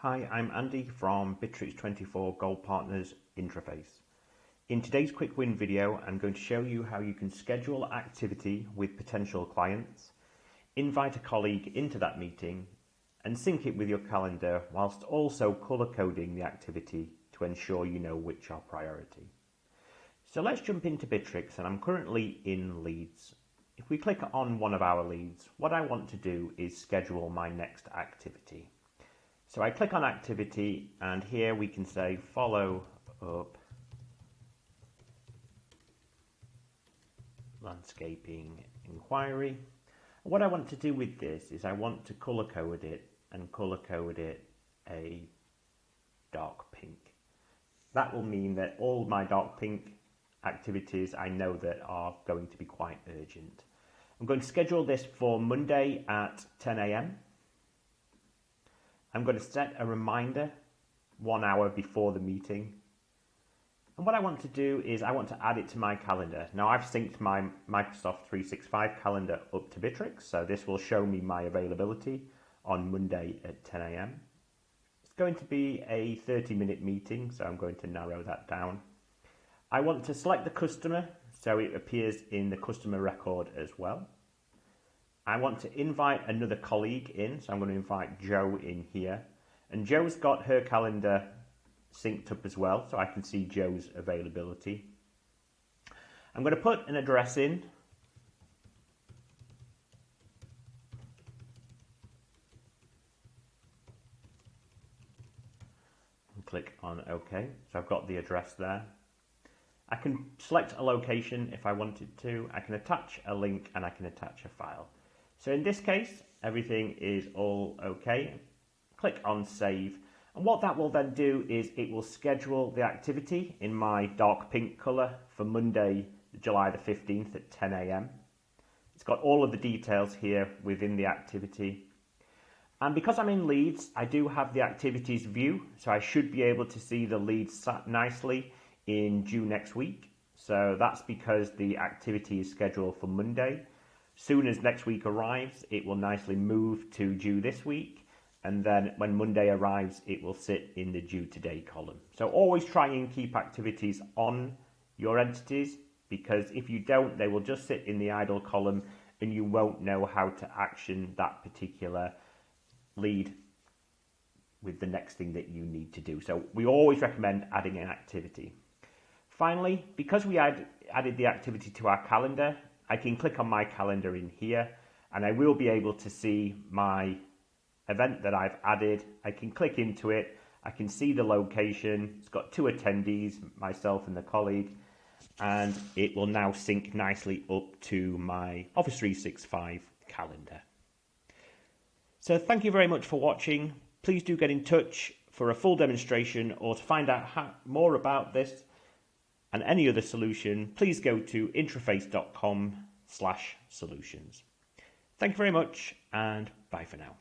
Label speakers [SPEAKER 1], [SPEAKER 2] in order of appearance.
[SPEAKER 1] Hi, I'm Andy from Bitrix24 Gold Partners Interface. In today's quick win video, I'm going to show you how you can schedule activity with potential clients, invite a colleague into that meeting, and sync it with your calendar whilst also color coding the activity to ensure you know which are priority. So let's jump into Bitrix, and I'm currently in leads. If we click on one of our leads, what I want to do is schedule my next activity. So I click on activity, and here we can say follow up landscaping inquiry. What I want to do with this is I want to color code it and color code it a dark pink. That will mean that all my dark pink activities I know that are going to be quite urgent. I'm going to schedule this for Monday at 10 a.m. I'm going to set a reminder 1 hour before the meeting. And what I want to do is I want to add it to my calendar. Now I've synced my Microsoft 365 calendar up to Bitrix, so this will show me my availability on Monday at 10 a.m. It's going to be a 30-minute meeting, so I'm going to narrow that down. I want to select the customer so it appears in the customer record as well. I want to invite another colleague in, so I'm going to invite Joe in here. And Joe's got her calendar synced up as well, so I can see Joe's availability. I'm going to put an address in. And click on OK. So I've got the address there. I can select a location if I wanted to. I can attach a link and I can attach a file. So in this case, everything is all okay. Click on save. And what that will then do is it will schedule the activity in my dark pink color for Monday, July the 15th at 10 a.m. It's got all of the details here within the activity. And because I'm in leads, I do have the activities view. So I should be able to see the leads sat nicely in due next week. So that's because the activity is scheduled for Monday. Soon as next week arrives, it will nicely move to due this week. And then when Monday arrives, it will sit in the due today column. So always try and keep activities on your entities, because if you don't, they will just sit in the idle column and you won't know how to action that particular lead with the next thing that you need to do. So we always recommend adding an activity. Finally, because we added the activity to our calendar, I can click on my calendar in here and I will be able to see my event that I've added. I can click into it. I can see the location. It's got 2 attendees, myself and the colleague, and it will now sync nicely up to my Office 365 calendar. So thank you very much for watching. Please do get in touch for a full demonstration or to find out more about this and any other solution. Please go to interface.com/solutions. Thank you very much, and bye for now.